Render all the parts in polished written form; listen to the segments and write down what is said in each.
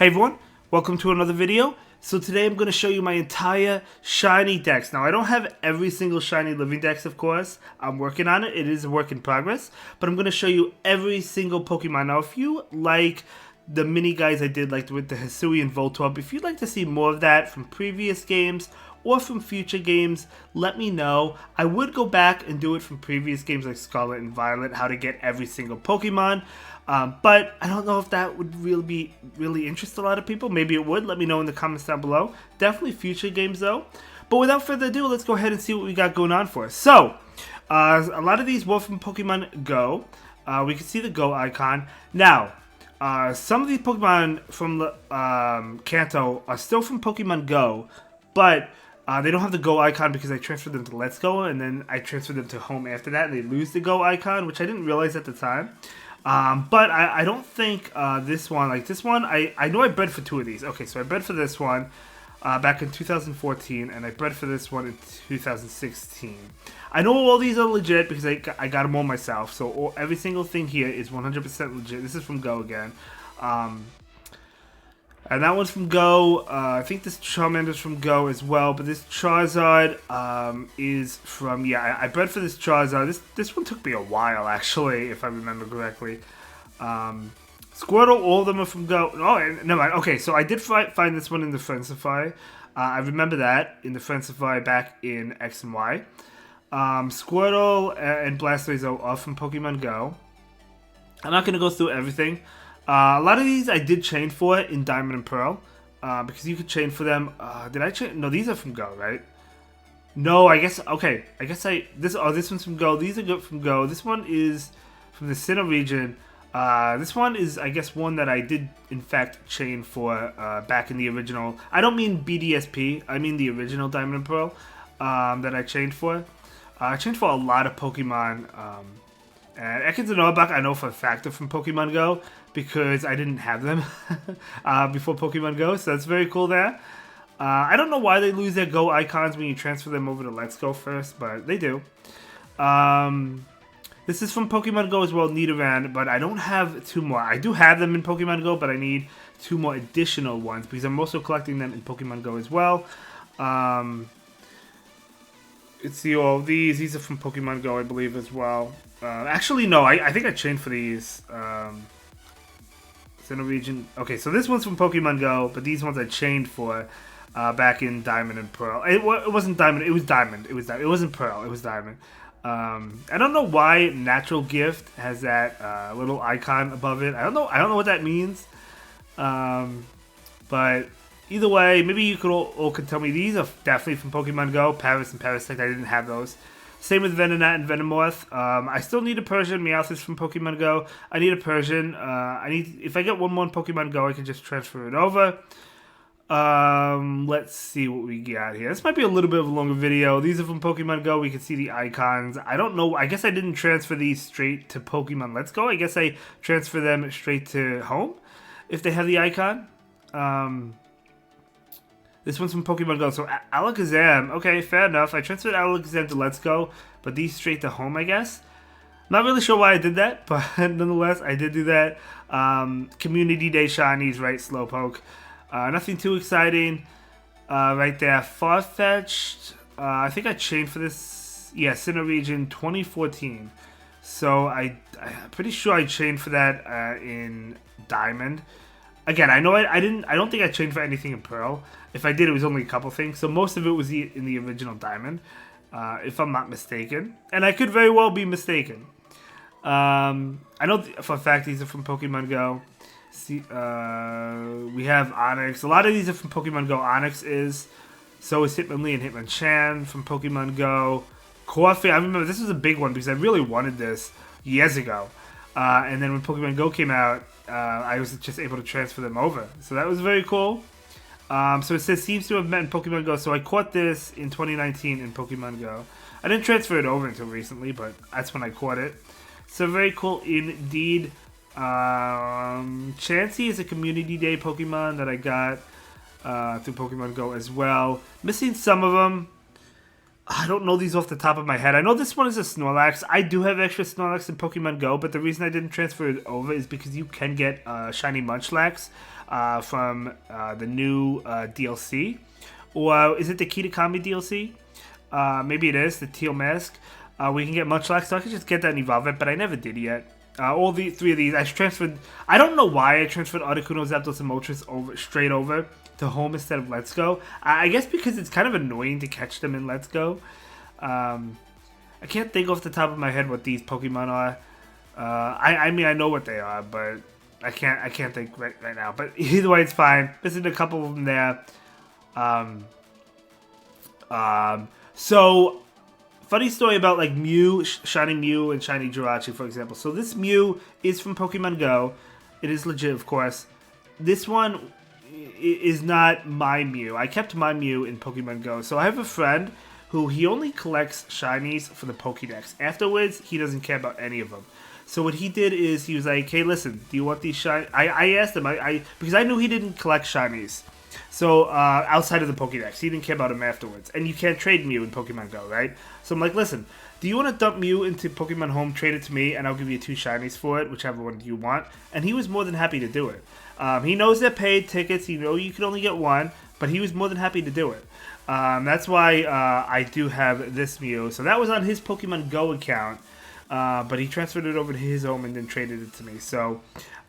Hey everyone, welcome to another video. So today I'm going to show you my entire shiny decks. Now I don't have every single shiny living dex, of course. I'm working on it. It is a work in progress. But I'm going to show you every single Pokemon. Now if you like the mini guys I did like with the Hisui and Voltorb, if you'd like to see more of that from previous games or from future games, let me know. I would go back and do it from previous games like Scarlet and Violet, how to get every single Pokemon. But I don't know if that would really interest a lot of people. Maybe it would. Let me know in the comments down below. Definitely future games though. But without further ado, let's go ahead and see what we got going on for us. So, a lot of these were from Pokemon Go. We can see the Go icon. Now, some of these Pokemon from the Kanto are still from Pokemon Go, but they don't have the Go icon because I transferred them to Let's Go, and then I transferred them to Home after that, and they lose the Go icon, which I didn't realize at the time. But I don't think this one, I know I bred for two of these. Okay, so I bred for this one back in 2014, and I bred for this one in 2016. I know all these are legit because I got them all myself, so every single thing here is 100% legit. This is from Go again. And that one's from Go. I think this Charmander's from Go as well, but this Charizard is from, yeah, I bred for this Charizard. This one took me a while, actually, if I remember correctly. Squirtle, all of them are from Go. Oh, never mind. Okay, so I did find this one in the Friendify. I remember that in the Friendify back in X and Y. Squirtle and Blastoise are from Pokemon Go. I'm not going to go through everything. A lot of these I did chain for in Diamond and Pearl, because you could chain for them. Did I chain? No, these are from Go, right? No, I guess, okay. I guess this one's from Go. These are good from Go. This one is from the Sinnoh region. This one is, I guess, one that I did, in fact, chain for back in the original. I don't mean BDSP. I mean the original Diamond and Pearl that I chained for. I chained for a lot of Pokemon. And Ekans and Arbok, I know for a fact are from Pokemon Go because I didn't have them before Pokemon Go, so that's very cool there. I don't know why they lose their Go icons when you transfer them over to Let's Go first, but they do. This is from Pokemon Go as well, Nidoran, but I don't have two more. I do have them in Pokemon Go, but I need two more additional ones because I'm also collecting them in Pokemon Go as well. Let's see all of these. These are from Pokemon Go, I believe, as well. Actually, no, I think I chained for these. Sinnoh region. Okay, so this one's from Pokemon Go, but these ones I chained for back in Diamond and Pearl. It wasn't Diamond. It was Diamond. It wasn't Pearl. It was Diamond. I don't know why Natural Gift has that little icon above it. I don't know what that means. But either way, maybe you could tell me these are definitely from Pokemon Go. Paris and Parasect, I didn't have those. Same with Venonat and Venomoth. I still need a Persian. Meowth is from Pokemon Go. I need a Persian. If I get one more in Pokemon Go, I can just transfer it over. Let's see what we got here. This might be a little bit of a longer video. These are from Pokemon Go. We can see the icons. I don't know. I guess I didn't transfer these straight to Pokemon Let's Go. I guess I transfer them straight to Home if they have the icon. This one's from Pokemon Go. So Alakazam, okay, fair enough. I transferred Alakazam to Let's Go, but these straight to Home, I guess. Not really sure why I did that, but nonetheless, I did do that. Community Day Shinies, right, Slowpoke. Nothing too exciting right there. Farfetch'd, I think I chained for this, yeah, Sinnoh region 2014. So I'm pretty sure I chained for that in Diamond. Again, I know I don't think I chained for anything in Pearl. If I did, it was only a couple things. So most of it was in the original Diamond, if I'm not mistaken. And I could very well be mistaken. I know for a fact these are from Pokemon Go. See, we have Onyx. A lot of these are from Pokemon Go. Onyx is. So is Hitmonlee and Hitmonchan from Pokemon Go. Coffee, I remember this was a big one because I really wanted this years ago. And then when Pokemon Go came out, I was just able to transfer them over. So that was very cool. So it says seems to have met in Pokemon Go. So I caught this in 2019 in Pokemon Go. I didn't transfer it over until recently, but that's when I caught it. So very cool indeed. Chansey is a Community Day Pokemon that I got through Pokemon Go as well. Missing some of them. I don't know these off the top of my head. I know this one is a Snorlax. I do have extra Snorlax in Pokemon Go, but the reason I didn't transfer it over is because you can get Shiny Munchlax from the new DLC. Or is it the Kitakami DLC? Maybe it is, the Teal Mask. We can get Munchlax, so I could just get that and evolve it, but I never did yet. All the three of these, I transferred. I don't know why I transferred Articuno, Zapdos, and Moltres straight over to home instead of Let's Go. I guess because it's kind of annoying to catch them in Let's Go. I can't think off the top of my head what these Pokemon are. I mean, I know what they are, but I can't think right now. But either way, it's fine. There's a couple of them there. So, funny story about like Mew, Shiny Mew, and Shiny Jirachi, for example. So this Mew is from Pokemon Go. It is legit, of course. This one is not my Mew. I kept my Mew in Pokemon Go. So I have a friend who he only collects Shinies for the Pokédex. Afterwards, he doesn't care about any of them. So what he did is he was like, hey, listen, do you want these Shinies? I asked him, because I knew he didn't collect Shinies. So, outside of the Pokédex, he didn't care about him afterwards. And you can't trade Mew in Pokemon Go, right? So I'm like, listen, do you want to dump Mew into Pokemon Home, trade it to me, and I'll give you 2 Shinies for it, whichever one you want. And he was more than happy to do it. He knows they're paid tickets, you know you can only get one, but he was more than happy to do it. That's why I do have this Mew. So that was on his Pokemon Go account, but he transferred it over to his home and then traded it to me. So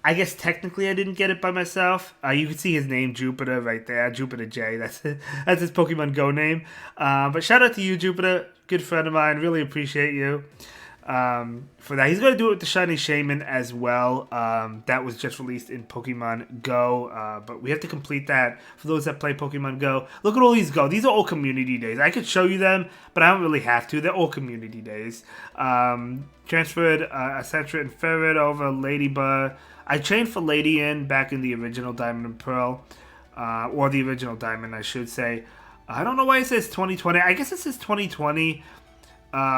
I guess technically I didn't get it by myself. You can see his name, Jupiter, right there. Jupiter J. That's his Pokemon Go name. But shout out to you, Jupiter. Good friend of mine. Really appreciate you for that. He's going to do it with the Shiny Shaman as well. That was just released in Pokemon Go. But we have to complete that for those that play Pokemon Go. Look at all these Go. These are all community days. I could show you them, but I don't really have to. They're all community days. Transferred a Sentret and Ferret over Ladybug. I trained for Lady-In back in the original Diamond and Pearl. Or the original Diamond, I should say. I don't know why it says 2020. I guess it says 2020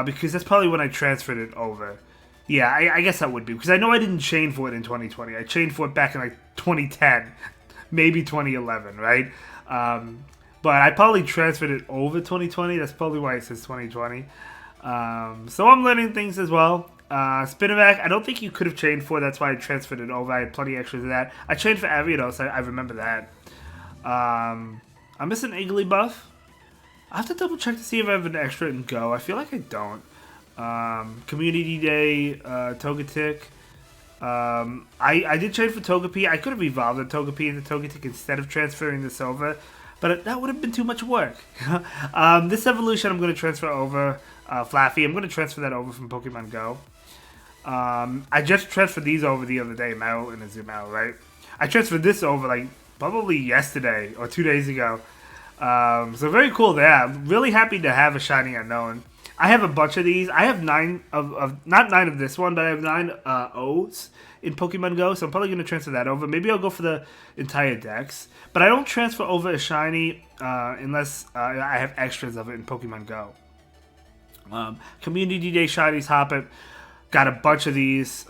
because that's probably when I transferred it over. Yeah, I guess that would be. Because I know I didn't chain for it in 2020. I chained for it back in like 2010. Maybe 2011, right? But I probably transferred it over 2020. That's probably why it says 2020. So I'm learning things as well. Spinarak, I don't think you could have chained for. That's why I transferred it over. I had plenty extras of that. I chained for Ariados, so I remember that. I'm missing Igglybuff. I have to double check to see if I have an extra in Go. I feel like I don't. Community Day, Togetic. I did chain for Togepi. I could have evolved the Togepi into Togetic instead of transferring this over, but that would have been too much work. This evolution I'm going to transfer over. Flaffy, I'm going to transfer that over from Pokemon Go. I just transferred these over the other day, Meryl and Azumarill, right? I transferred this over like probably yesterday or 2 days ago. So very cool there. I'm really happy to have a Shiny Unknown. I have a bunch of these. I have 9 of not 9 of this one, but I have 9 O's in Pokemon Go, so I'm probably going to transfer that over. Maybe I'll go for the entire dex. But I don't transfer over a Shiny unless I have extras of it in Pokemon Go. Community Day Shinies, Hoppip. Got a bunch of these.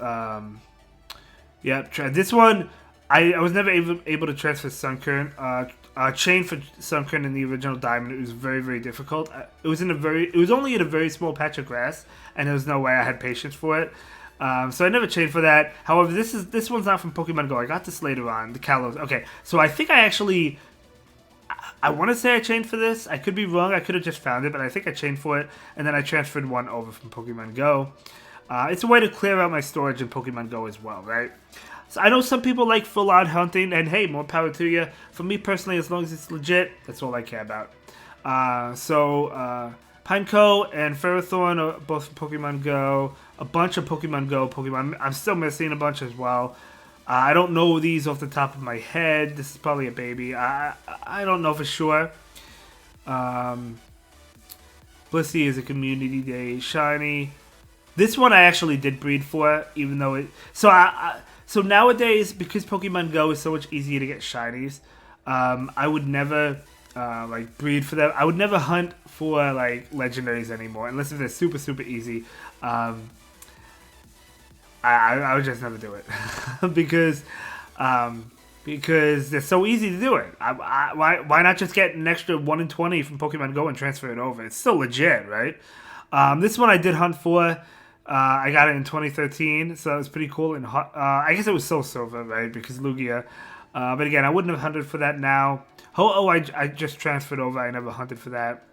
This one, I was never able to transfer Sunkern. Chain for Sunkern in the original Diamond. It was very, very difficult. It was only in a very small patch of grass, and there was no way I had patience for it. So I never chained for that. However, this one's not from Pokemon Go. I got this later on, the Kalos. Okay, so I think I want to say I chained for this. I could be wrong. I could have just found it, but I think I chained for it, and then I transferred one over from Pokemon Go. It's a way to clear out my storage in Pokemon Go as well, right? So I know some people like full-on hunting, and hey, more power to you. For me personally, as long as it's legit, that's all I care about. Pineco and Ferrothorn are both from Pokemon Go. A bunch of Pokemon Go Pokemon. I'm still missing a bunch as well. I don't know these off the top of my head. This is probably a baby. I don't know for sure. Blissey is a Community Day Shiny. This one I actually did breed for, even though it... So nowadays, because Pokemon Go is so much easier to get Shinies, I would never breed for them. I would never hunt for legendaries anymore, unless if they're super, super easy. I would just never do it because they're so easy to do it. Why not just get an extra 1 in 20 from Pokemon Go and transfer it over? It's still legit, right? This one I did hunt for. I got it in 2013, so it was pretty cool. And I guess it was Soul Silver, right? Because Lugia. But again, I wouldn't have hunted for that now. I just transferred over. I never hunted for that.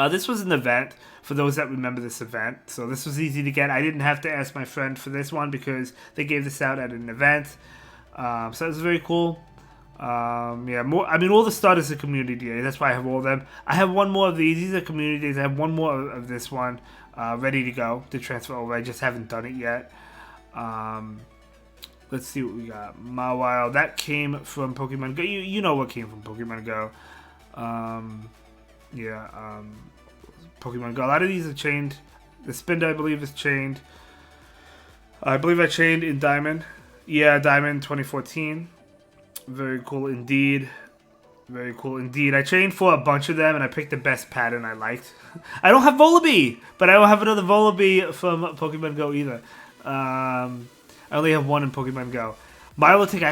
This was an event, for those that remember this event. So this was easy to get. I didn't have to ask my friend for this one because they gave this out at an event. So it was very cool. Yeah, all the starters are community days. That's why I have all of them. I have one more of these. These are community days. I have one more of this one ready to go to transfer over. I just haven't done it yet. Let's see what we got. Mawile. That came from Pokemon Go. You know what came from Pokemon Go. Pokemon Go. A lot of these are chained. The Spinda, I believe, is chained. I believe I chained in Diamond. Yeah, Diamond 2014. Very cool indeed. Very cool indeed. I chained for a bunch of them, and I picked the best pattern I liked. I don't have Volibee, but I don't have another Volibee from Pokemon Go either. I only have one in Pokemon Go. Milotic, I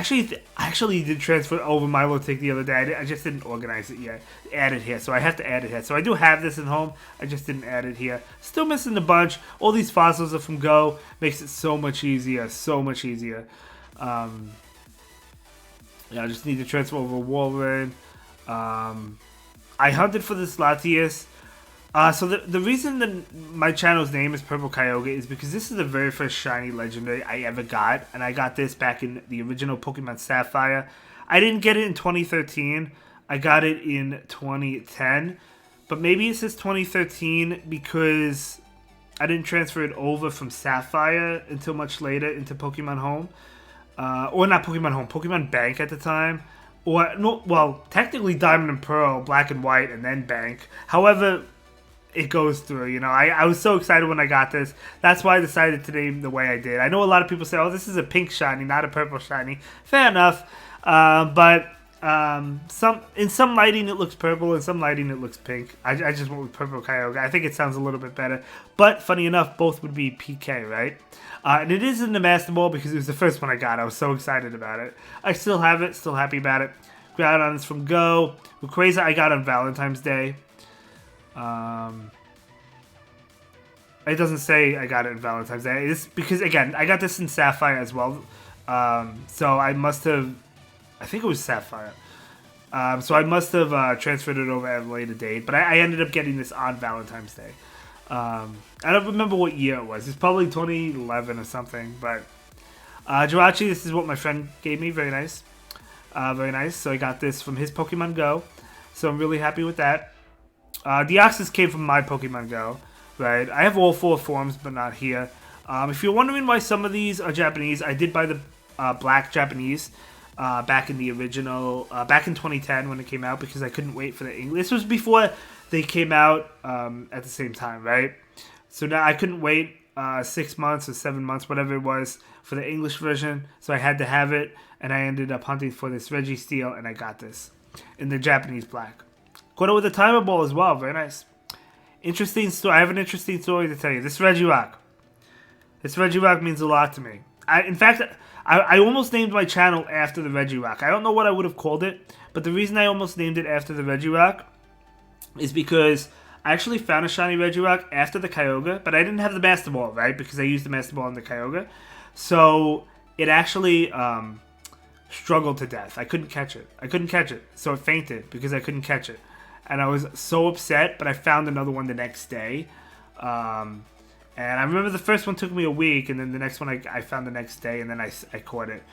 actually did transfer over Milotic the other day. I just didn't organize it yet. Add it here, so I have to add it here. So I do have this at home. I just didn't add it here. Still missing a bunch. All these fossils are from Go. Makes it so much easier. So much easier. Yeah, I just need to transfer over Wolverine. I hunted for this Latias. So the reason that my channel's name is Purple Kyogre is because this is the very first shiny legendary I ever got. And I got this back in the original Pokemon Sapphire. I didn't get it in 2013. I got it in 2010. But maybe it says 2013 because I didn't transfer it over from Sapphire until much later into Pokemon Home. Or not Pokemon Home, Pokemon Bank at the time. Or, no, well, technically Diamond and Pearl, Black and White, and then Bank. However, it goes through, you know. I was so excited when I got this. That's why I decided to name the way I did. I know a lot of people say, oh, this is a pink shiny, not a purple shiny. Fair enough. But in some lighting it looks purple, in some lighting it looks pink. I just went with Purple Kyogre. I think it sounds a little bit better. But funny enough, both would be PK, right? And it is in the Master Ball because it was the first one I got. I was so excited about it. I still have it, still happy about it. Groudon is from Go. Rayquaza I got on Valentine's Day. It doesn't say I got it on Valentine's Day. It's because, again, I got this in Sapphire as well. So I must have... I think it was Sapphire. So I must have transferred it over at a later date. But I ended up getting this on Valentine's Day. I don't remember what year it was. It's probably 2011 or something. But Jirachi, this is what my friend gave me. Very nice. Very nice. So I got this from his Pokemon Go. So I'm really happy with that. Deoxys came from my Pokemon Go. Right. I have all 4 forms, but not here. If you're wondering why some of these are Japanese, I did buy the black Japanese back in the original, back in 2010 when it came out because I couldn't wait for the English. This was before they came out at the same time, right? So now I couldn't wait 6 months or 7 months, whatever it was, for the English version. So I had to have it, and I ended up hunting for this Regi Steel, and I got this in the Japanese black. Caught it with a Timer Ball as well. Very nice. Interesting story. I have an interesting story to tell you. This Regirock. This Regirock means a lot to me. In fact, I almost named my channel after the Regirock. I don't know what I would have called it, but the reason I almost named it after the Regirock is because I actually found a shiny Regirock after the Kyogre, but I didn't have the Master Ball, right? Because I used the Master Ball on the Kyogre. So it actually struggled to death. I couldn't catch it. So it fainted because I couldn't catch it. And I was so upset, but I found another one the next day. And I remember the first one took me a week, and then the next one I found the next day, and then I caught it.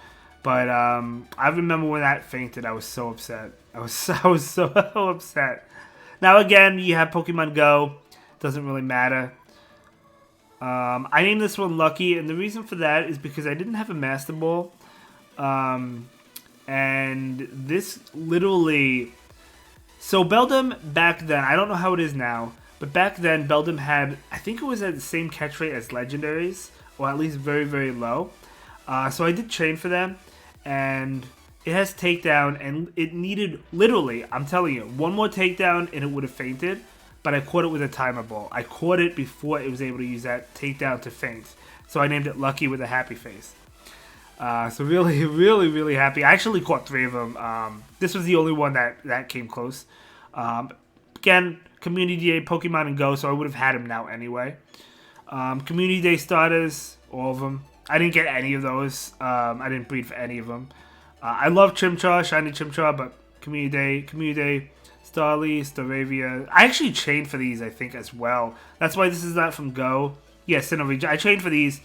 But I remember when that fainted, I was so upset. I was so upset. Now again, you have Pokemon Go. Doesn't really matter. I named this one Lucky, and the reason for that is because I didn't have a Master Ball. And this literally... So Beldum back then, I don't know how it is now, but back then Beldum had, I think it was at the same catch rate as Legendaries, or at least very, very low. So I did train for them, and it has takedown, and it needed, literally, I'm telling you, one more takedown and it would have fainted, but I caught it with a Timer Ball. I caught it before it was able to use that takedown to faint. So I named it Lucky with a happy face. So really, really, really happy. I actually caught 3 of them. This was the only one that came close. Again, Community Day, Pokemon and Go, so I would have had them now anyway. Community Day starters, all of them. I didn't get any of those. I didn't breed for any of them. I love Chimchar, Shiny Chimchar, but Community Day, Starly, Staravia. I actually chained for these, I think, as well. That's why this is not from Go. Yeah, Sinnoh. I chained for these,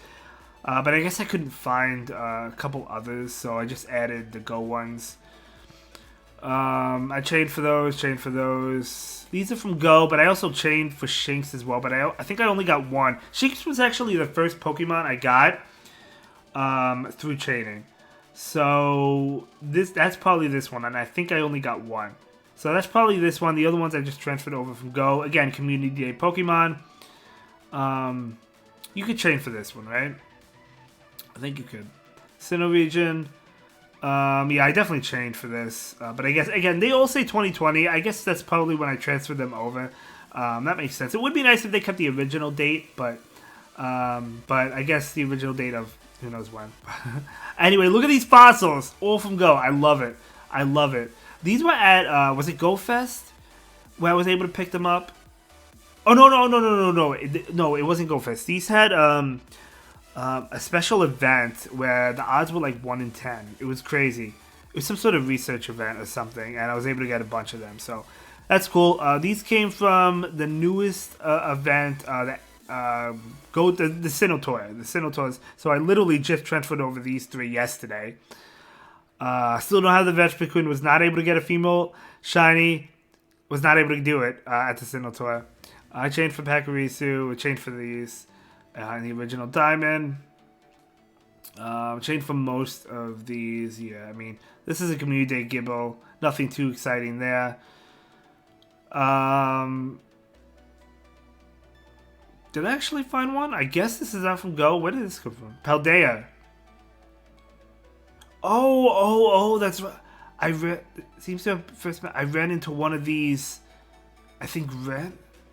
but I guess I couldn't find a couple others, so I just added the Go ones. I chained for those. These are from Go, but I also chained for Shinx as well, but I think I only got one. Shinx was actually the first Pokemon I got through chaining. So that's probably this one, and I think I only got one. So that's probably this one. The other ones I just transferred over from Go. Again, Community Day Pokemon. You could chain for this one, right? I think you could. Sinnoh region. Yeah, I definitely chained for this. But I guess, again, they all say 2020. I guess that's probably when I transferred them over. That makes sense. It would be nice if they kept the original date, but I guess the original date of who knows when. Anyway, look at these fossils. All from Go. I love it. I love it. These were at, was it Go Fest? Where I was able to pick them up? Oh, no. No, it wasn't Go Fest. These had, a special event where the odds were like 1 in 10. It was crazy. It was some sort of research event or something, and I was able to get a bunch of them. So that's cool. These came from the newest event, the Sinnoh tour. The Sinnoh tours. So I literally just transferred over these 3 yesterday. Still don't have the Vespiquen. Was not able to get a female shiny. Was not able to do it at the Sinnoh tour. I chained for Pachirisu. I chained for these. In the original Diamond. Chained for most of these. Yeah, I mean, this is a Community Day Gibble. Nothing too exciting there. Did I actually find one? I guess this is not from Go. Where did this come from? Paldea. Oh, that's right. Seems to have first. I ran into one of these. I think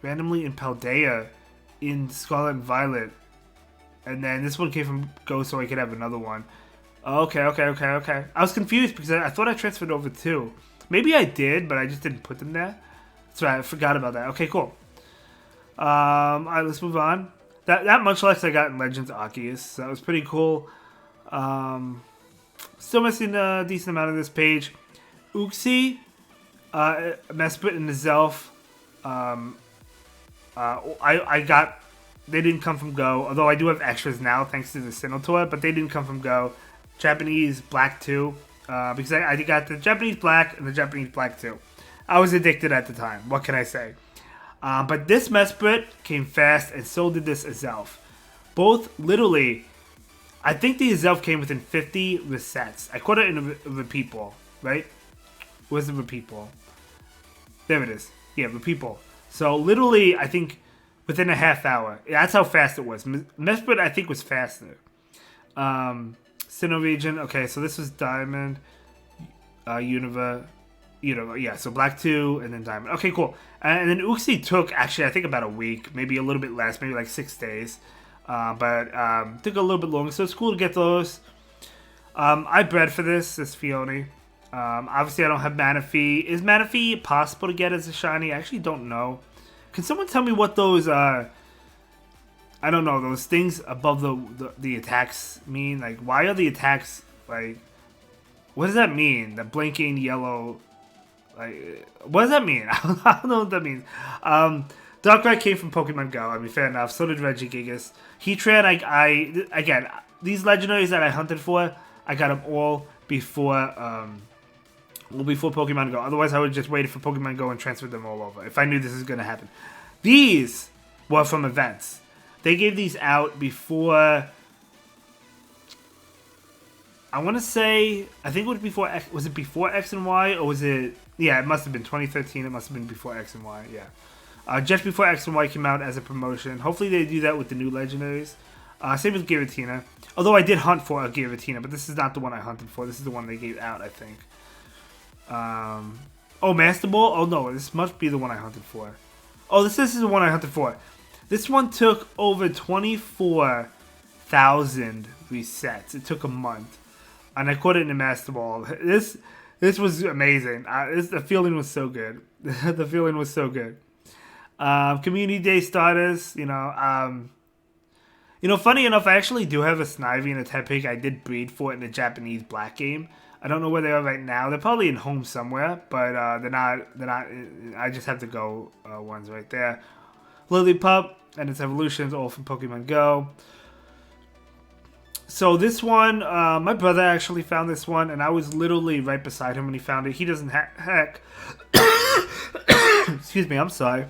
randomly in Paldea. In Scarlet and Violet, and then this one came from Go, so I could have another one. Okay. I was confused because I thought I transferred over 2. Maybe I did, but I just didn't put them there. That's right, I forgot about that. Okay, cool. Alright, let's move on. That Munchlax I got in Legends Arceus, so that was pretty cool. Still missing a decent amount of this page. Uxie, Mesprit, and the Zelf. I got, they didn't come from Go, although I do have extras now thanks to the Sinnoh tour, but they didn't come from Go. Japanese Black 2, because I got the Japanese Black and the Japanese Black 2. I was addicted at the time, what can I say? But this Mesprit came fast, and so did this Azelf. Both, literally, I think the Azelf came within 50 resets. I caught it in a repeat ball, right? Where's the repeat ball? There it is. Yeah, repeat ball. So, literally, I think within a half hour. That's how fast it was. Mesprit, I think, was faster. Sinnoh region. Okay, so this was Diamond. Unova. Yeah, so Black 2 and then Diamond. Okay, cool. And then Uxie took, actually, I think about a week. Maybe a little bit less. Maybe like 6 days. But took a little bit longer. So, it's cool to get those. I bred for this Fione. Obviously, I don't have Manaphy. Is Manaphy possible to get as a shiny? I actually don't know. Can someone tell me what those, I don't know, those things above the attacks mean? Like, why are the attacks, like, what does that mean? The blinking yellow, like, what does that mean? I don't know what that means. Darkrai came from Pokemon Go. I mean, fair enough. So did Regi Gigas. Heatran, again, these legendaries that I hunted for, I got them all before Pokemon Go. Otherwise, I would just wait for Pokemon Go and transfer them all over if I knew this was going to happen. These were from events. They gave these out before, I want to say, I think it was before, was it before X and Y, or was it, yeah, it must have been 2013, it must have been before X and Y, yeah. Just before X and Y came out as a promotion. Hopefully they do that with the new legendaries. Same with Giratina. Although I did hunt for a Giratina, but this is not the one I hunted for. This is the one they gave out, I think. Oh, Master Ball? Oh, no, this must be the one I hunted for. Oh, this is the one I hunted for. This one took over 24,000 resets. It took a month. And I caught it in a Master Ball. This was amazing. The feeling was so good. The feeling was so good. Community Day starters, funny enough, I actually do have a Snivy and a Tepig I did breed for in the Japanese Black game. I don't know where they are right now. They're probably in home somewhere, but they're not. They're not. I just have to go ones right there. Lillipup and its evolutions, all from Pokemon Go. So this one, my brother actually found this one, and I was literally right beside him when he found it. He doesn't heck. Excuse me, I'm sorry.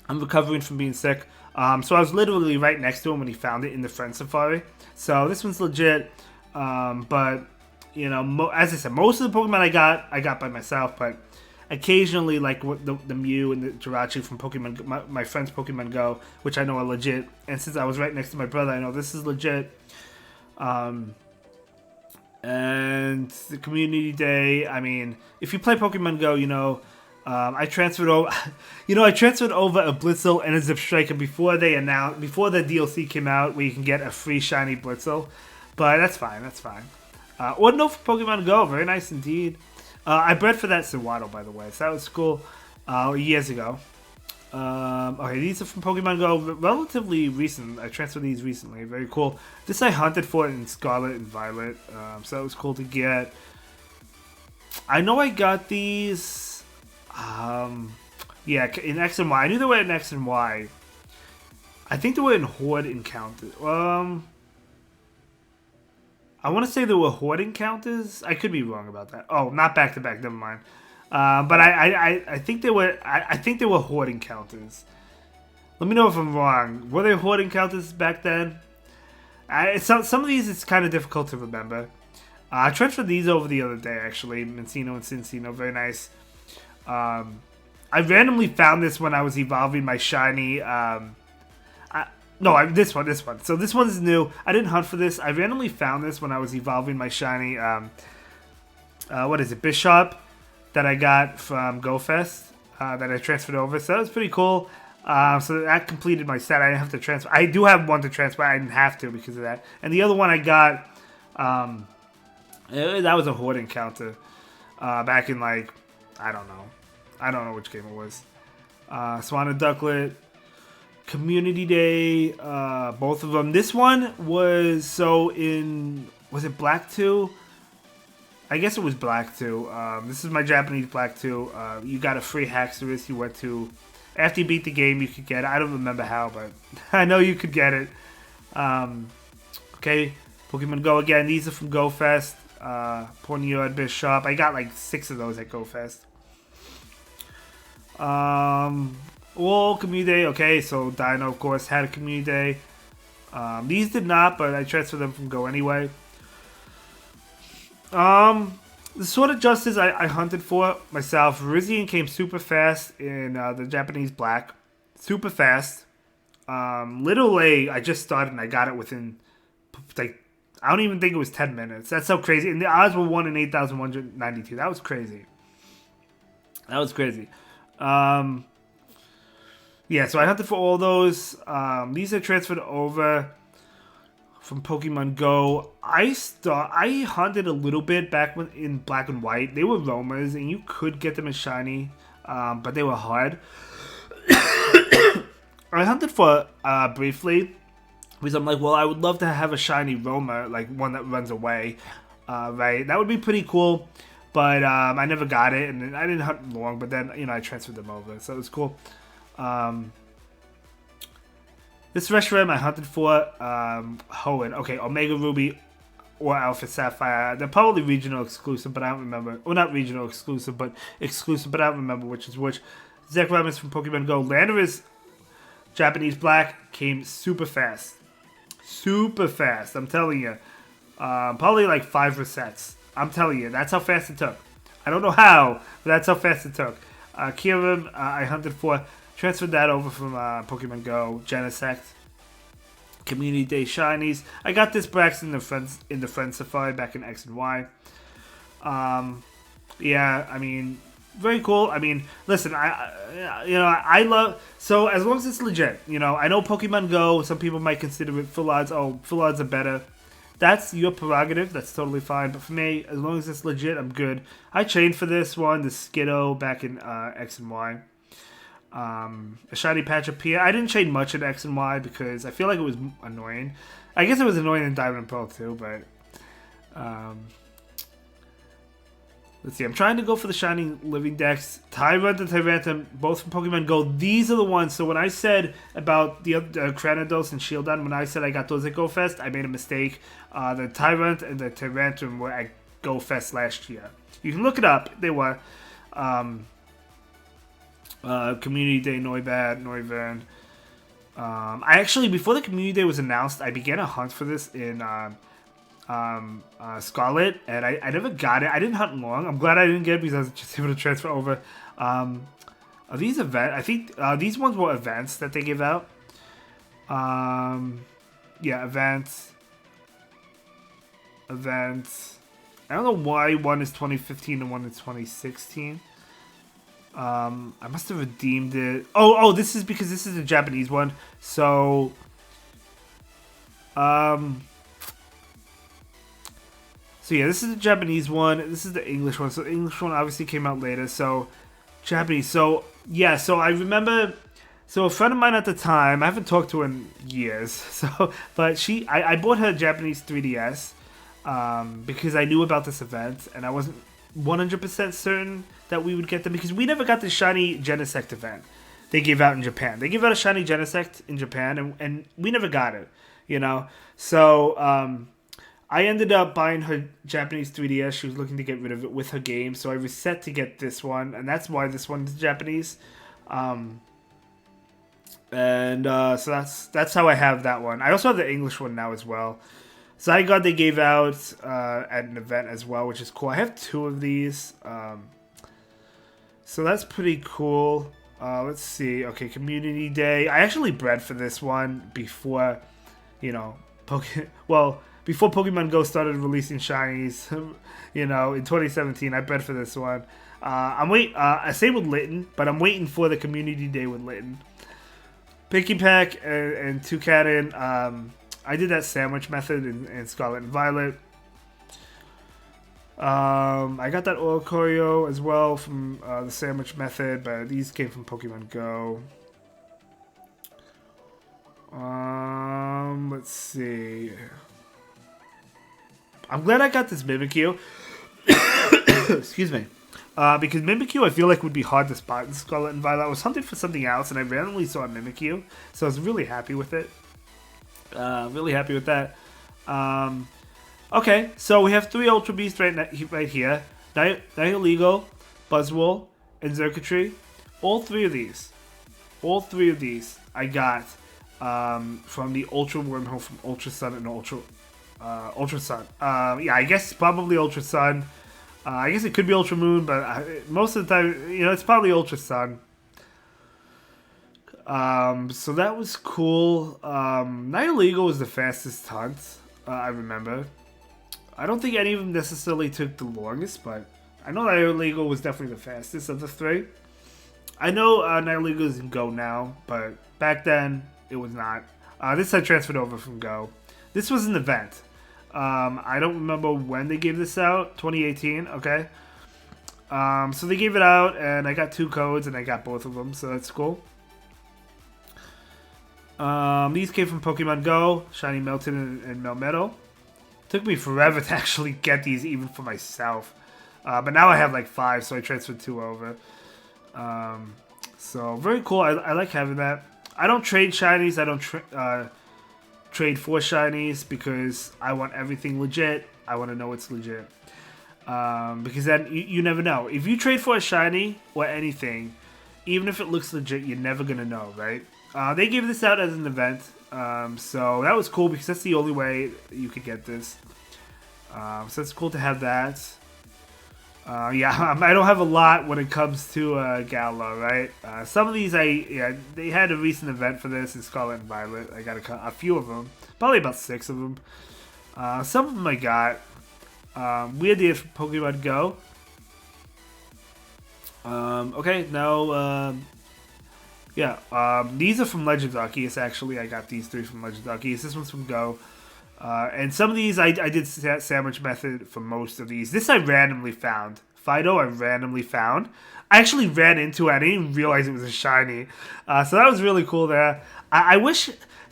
I'm recovering from being sick. So I was literally right next to him when he found it in the Friend Safari. So this one's legit. But, you know, as I said, most of the Pokemon I got by myself. But occasionally, like the Mew and the Jirachi from Pokemon, my friend's Pokemon Go, which I know are legit. And since I was right next to my brother, I know this is legit. And the community day, I mean, if you play Pokemon Go, you know, I transferred over, I transferred over a Blitzel and a Zip Striker before the DLC came out, where you can get a free shiny Blitzel, but that's fine, Ordinal for Pokemon Go, very nice indeed. I bred for that Sewaddle, by the way, so that was cool, years ago. Okay, these are from Pokemon Go, relatively recent. I transferred these recently. Very cool. This I hunted for in Scarlet and Violet, so that was cool to get. I know I got these, yeah, in X and Y. I knew they were in X and Y. I think they were in Horde Encounters. I want to say they were Horde Encounters. I could be wrong about that. Oh, not back to back. Never mind. But I think they were. I think they were Horde Encounters. Let me know if I'm wrong. Were they Horde Encounters back then? Some of these it's kind of difficult to remember. I transferred these over the other day actually. Minccino and Cinccino, very nice. I randomly found this when I was evolving my shiny. This one. So this one's new. I didn't hunt for this. I randomly found this when I was evolving my shiny. What is it? Bishop. That I got from GoFest, that I transferred over, so that was pretty cool. So that completed my set. I didn't have to transfer. I do have one to transfer. I didn't have to because of that. And the other one I got, that was a Horde encounter back in I don't know which game it was. Swan and Ducklet, Community Day, both of them. This one was was it Black 2? I guess it was Black 2. This is my Japanese Black 2. You got a free Haxorus. You went to... After you beat the game, you could get it. I don't remember how, but I know you could get it. Okay. Pokemon Go again. These are from GoFest. Ponyard, Bishop. I got 6 of those at GoFest. Well, Community Day. Okay, so Dino, of course, had a Community Day. These did not, but I transferred them from Go anyway. The Sword of Justice I hunted for myself. Regi came super fast in the Japanese Black. Super fast. Literally, I just started and I got it within, I don't even think it was 10 minutes. That's so crazy. And the odds were 1 in 8,192. That was crazy. Yeah, so I hunted for all those. These are transferred over from Pokemon Go. I hunted a little bit back in Black and White. They were roamers, and you could get them as shiny, but they were hard. I hunted for briefly because I'm like, well, I would love to have a shiny roamer, one that runs away, right? That would be pretty cool, but I never got it, and I didn't hunt long. But then I transferred them over, so it was cool. This Reshiram I hunted for Hoenn. Okay, Omega Ruby or Alpha Sapphire. They're probably regional exclusive, but I don't remember. Well, not regional exclusive, but exclusive, but I don't remember which is which. Zekrom is from Pokemon Go. Landorus Japanese Black came super fast. Super fast, I'm telling you. Probably 5 resets. I'm telling you, that's how fast it took. I don't know how, but that's how fast it took. Kyurem, I hunted for. Transferred that over from Pokemon Go, Genesect, Community Day Shinies. I got this Brax in the Friend Safari back in X and Y. Yeah, I mean, very cool. I mean, listen, I love. So as long as it's legit, I know Pokemon Go. Some people might consider it full odds. Oh, full odds are better. That's your prerogative. That's totally fine. But for me, as long as it's legit, I'm good. I chained for this one, the Skiddo back in X and Y. A shiny patch of Pia. I didn't chain much in X and Y because I feel like it was annoying. I guess it was annoying in Diamond and Pearl too, but Let's see. I'm trying to go for the shiny living dex. Tyrant and Tyranitar, both from Pokemon Go. These are the ones. So when I said about the Cranidos and Shieldon, when I said I got those at Go Fest, I made a mistake. The Tyrant and the Tyranitar were at Go Fest last year. You can look it up. They were. Community Day, Noivern. I actually, before the Community Day was announced, I began a hunt for this in Scarlet, and I never got it. I didn't hunt long. I'm glad I didn't get it because I was just able to transfer over. Are these events? I think these ones were events that they give out. Yeah, events. I don't know why one is 2015 and one is 2016. I must have redeemed it. Oh, this is because this is a Japanese one. So, so yeah, this is the Japanese one. This is the English one. So the English one obviously came out later. So Japanese. So yeah. So I remember. So a friend of mine at the time, I haven't talked to her in years. So, but I bought her a Japanese 3DS because I knew about this event and I wasn't 100% certain that we would get them because we never got the shiny Genesect event they gave out in Japan. They gave out a shiny Genesect in Japan and we never got it, you know. So I ended up buying her Japanese 3DS. She was looking to get rid of it with her game, so I was set to get this one, and that's why this one is Japanese. So that's how I have that one. I also have the English one now as well. Zygarde they gave out at an event as well, which is cool. I have 2 of these. So that's pretty cool. Let's see. Okay, Community Day. I actually bred for this one before, you know, before Pokemon Go started releasing shinies, you know, in 2017. I bred for this one. I say with Litten, but I'm waiting for the Community Day with Litten. Picky Pack and Toucanon. I did that sandwich method in Scarlet and Violet. I got that Oricorio as well from the sandwich method, but these came from Pokemon Go. Let's see. I'm glad I got this Mimikyu. Excuse me. Because Mimikyu I feel like would be hard to spot in Scarlet and Violet. I was hunting for something else and I randomly saw a Mimikyu, so I was really happy with it. Really happy with that. Okay, so we have 3 Ultra Beasts right here. Nihilego, Buzzwole, and Xurkitree. All three of these I got from the Ultra Wormhole from Ultra Sun and Ultra Sun. Yeah, I guess probably Ultra Sun. I guess it could be Ultra Moon, but most of the time, you know, it's probably Ultra Sun. So that was cool. Nihilego was the fastest hunt, I remember. I don't think any of them necessarily took the longest, but I know Nihilego was definitely the fastest of the 3. I know Nihilego is in Go now, but back then it was not. This I transferred over from Go. This was an event. I don't remember when they gave this out. 2018, okay. So they gave it out, and I got 2 codes, and I got both of them, so that's cool. These came from Pokemon Go, Shiny Melton and Melmetal. Took me forever to actually get these, even for myself. But now I have like 5, so I transferred 2 over. So very cool. I like having that. I don't trade shinies. I don't trade for shinies because I want everything legit. I want to know it's legit. Because then you never know. If you trade for a shiny or anything, even if it looks legit, you're never going to know, right? They gave this out as an event. So that was cool because that's the only way you could get this. So it's cool to have that. Yeah, I don't have a lot when it comes to Galar, right? Some of these, they had a recent event for this in Scarlet and Violet. I got a few of them, probably about 6 of them. Some of them I got. Weird Days from Pokemon Go. Okay, now, these are from Legends Arceus, actually. I got these 3 from Legends Arceus. This one's from Go. And some of these, I did sandwich method for most of these. This I randomly found. Fido I randomly found. I actually ran into it. I didn't even realize it was a shiny. So that was really cool there. I wish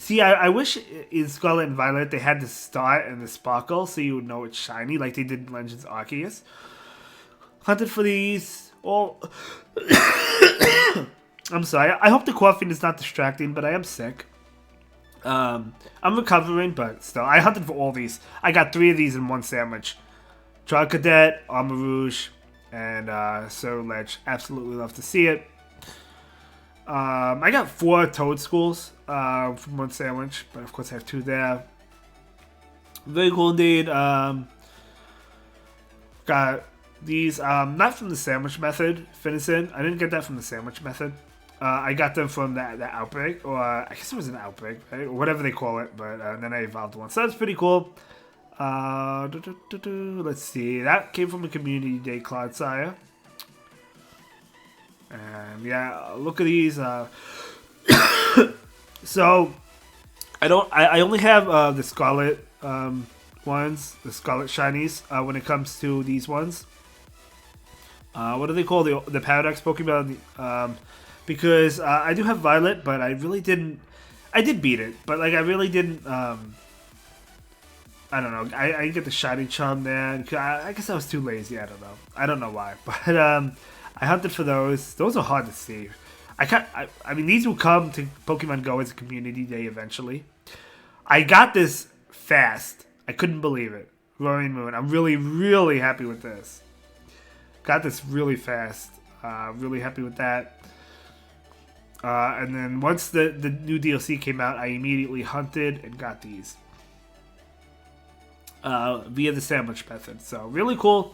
in Scarlet and Violet they had the star and the sparkle so you would know it's shiny like they did in Legends Arceus. Hunted for these all. I'm sorry. I hope the coughing is not distracting, but I am sick. I'm recovering, but still, I hunted for all these. I got 3 of these in one sandwich. Trial Cadet, Armor Rouge, and Sir Ledge. Absolutely love to see it. I got 4 Toadstools from one sandwich, but of course I have 2 there. Very cool indeed. Got these, not from the sandwich method, Finison. I didn't get that from the sandwich method. I got them from the outbreak, or I guess it was an outbreak, right? Or whatever they call it, but then I evolved one. So that's pretty cool. Let's see. That came from a Community Day Clodsire. And yeah, look at these. So I only have the Scarlet ones, the Scarlet Shinies. When it comes to these ones, what do they call the Paradox Pokemon? Because I do have Violet, but I really didn't. I did beat it, but like I really didn't. I don't know. I didn't get the Shiny Charm there. I guess I was too lazy. I don't know. I don't know why, but I hunted for those. Those are hard to see. I mean, these will come to Pokemon Go as a community day eventually. I got this fast. I couldn't believe it. Roaring Moon. I'm really, really happy with this. Got this really fast. Really happy with that. And then once the new DLC came out, I immediately hunted and got these. Via the sandwich method. So really cool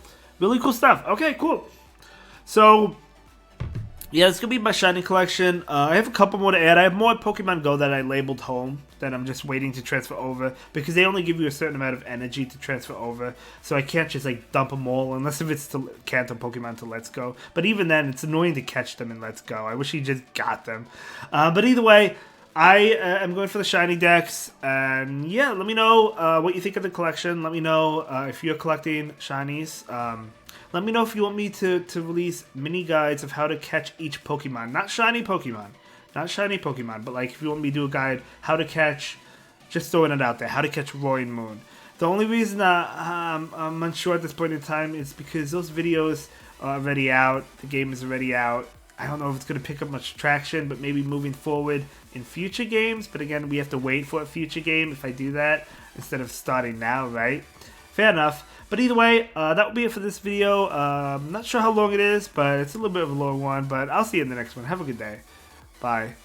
stuff. Okay, cool. So yeah, it's gonna be my shiny collection. I have a couple more to add. I have more Pokemon Go that I labeled home that I'm just waiting to transfer over because they only give you a certain amount of energy to transfer over. So I can't just like dump them all unless if it's to Kanto Pokemon to Let's Go. But even then, it's annoying to catch them in Let's Go. I wish he just got them. But either way, I am going for the shiny decks, and yeah, let me know what you think of the collection. Let me know if you're collecting shinies. Let me know if you want me to release mini guides of how to catch each Pokemon. Not shiny Pokemon. Not shiny Pokemon, but like if you want me to do a guide how to catch, just throwing it out there, how to catch Roaring Moon. The only reason I'm unsure at this point in time is because those videos are already out. The game is already out. I don't know if it's going to pick up much traction, but maybe moving forward in future games. But again, we have to wait for a future game if I do that instead of starting now, right? Fair enough. But either way, that will be it for this video. I'm not sure how long it is, but it's a little bit of a long one. But I'll see you in the next one. Have a good day. Bye.